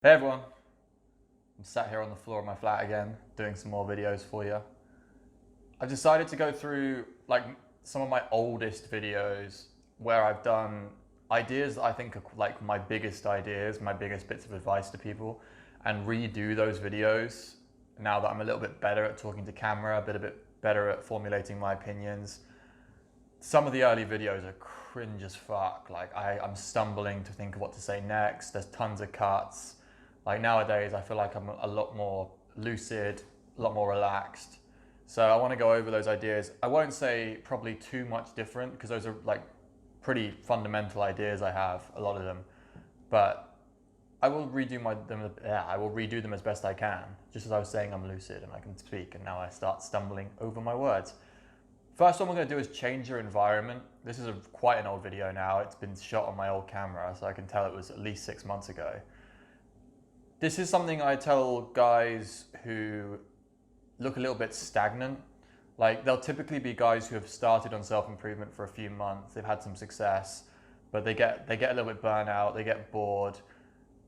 Hey everyone, I'm sat here on the floor of my flat again, doing some more videos for you. I've decided to go through some of my oldest videos where I've done ideas that I think are like my biggest ideas, my biggest bits of advice to people, and redo those videos now that I'm a little bit better at talking to camera, a bit better at formulating my opinions. Some of the early videos are cringe as fuck. I'm stumbling to think of what to say next. There's tons of cuts. Like nowadays, I feel like I'm a lot more lucid, a lot more relaxed. So I want to go over those ideas. I won't say probably too much different because those are like pretty fundamental ideas I have, a lot of them. But I will I will redo them as best I can. Just as I was saying, I'm lucid and I can speak, and now I start stumbling over my words. First one we're going to do is change your environment. This is quite an old video now. It's been shot on my old camera, so I can tell it was at least 6 months ago. This is something I tell guys who look a little bit stagnant. Like they'll typically be guys who have started on self-improvement for a few months, they've had some success, but they get a little bit burnt out, they get bored,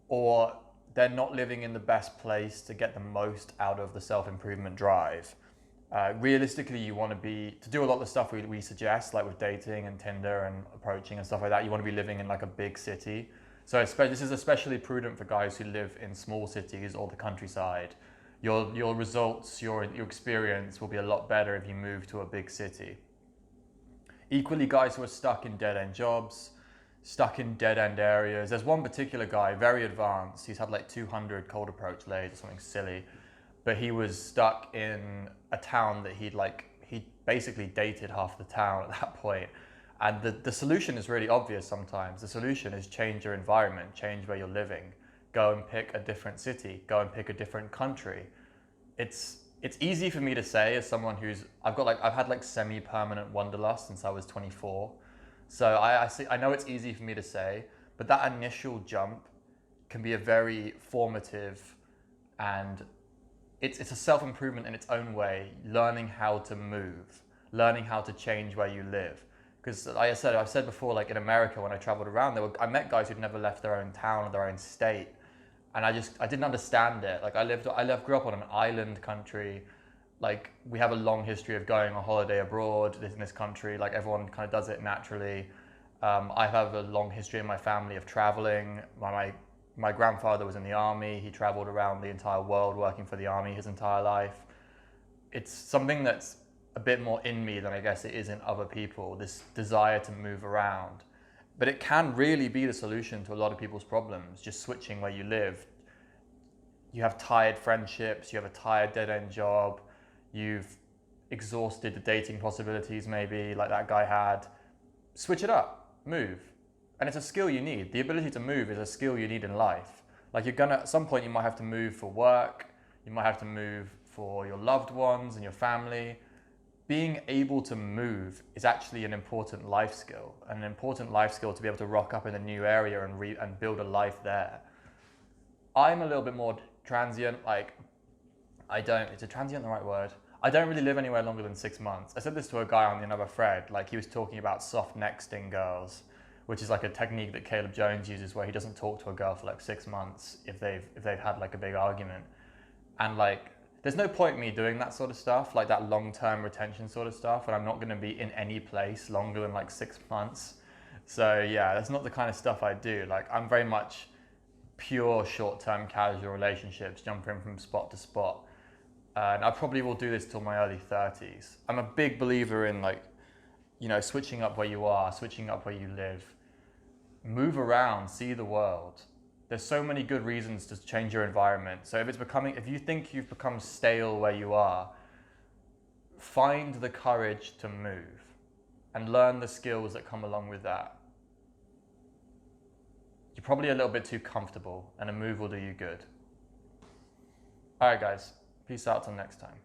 or they're not living in the best place to get the most out of the self-improvement drive. Realistically, you want to do a lot of the stuff we suggest, like with dating and Tinder and approaching and stuff like that. You want to be living in like a big city. So this is especially prudent for guys who live in small cities or the countryside. Your results, your experience will be a lot better if you move to a big city. Equally, guys who are stuck in dead-end jobs, stuck in dead-end areas. There's one particular guy, very advanced. He's had like 200 cold approach lays or something silly, but he was stuck in a town that he basically dated half the town at that point. And the solution is really obvious sometimes. The solution is change your environment, change where you're living. Go and pick a different city, go and pick a different country. It's easy for me to say as someone I've had like semi-permanent wanderlust since I was 24. So I know it's easy for me to say, but that initial jump can be a very formative, and it's a self-improvement in its own way, learning how to move, learning how to change where you live. Because like I've said before, like in America when I traveled around, I met guys who'd never left their own town or their own state. And I didn't understand it. Like grew up on an island country. Like we have a long history of going on holiday abroad in this country. Like everyone kind of does it naturally. I have a long history in my family of traveling. My grandfather was in the army. He traveled around the entire world working for the army his entire life. It's something that's a bit more in me than I guess it is in other people, this desire to move around. But it can really be the solution to a lot of people's problems, just switching where you live. You have tired friendships, you have a tired dead-end job, you've exhausted the dating possibilities maybe, like that guy had. Switch it up, move. And it's a skill you need. The ability to move is a skill you need in life. Like at some point you might have to move for work, you might have to move for your loved ones and your family. Being able to move is actually an important life skill, an important life skill to be able to rock up in a new area and build a life there. I'm a little bit more transient, is transient the right word? I don't really live anywhere longer than 6 months. I said this to a guy on another thread, like he was talking about soft nexting girls, which is like a technique that Caleb Jones uses where he doesn't talk to a girl for like 6 months if they've had like a big argument. And like, there's no point me doing that sort of stuff, like that long-term retention sort of stuff, and I'm not going to be in any place longer than like 6 months. So yeah, that's not the kind of stuff I do. Like I'm very much pure short-term casual relationships, jumping from spot to spot. And I probably will do this till my early 30s. I'm a big believer in switching up where you are, switching up where you live. Move around, see the world. There's so many good reasons to change your environment. So if you think you've become stale where you are, find the courage to move and learn the skills that come along with that. You're probably a little bit too comfortable, and a move will do you good. All right, guys. Peace out till next time.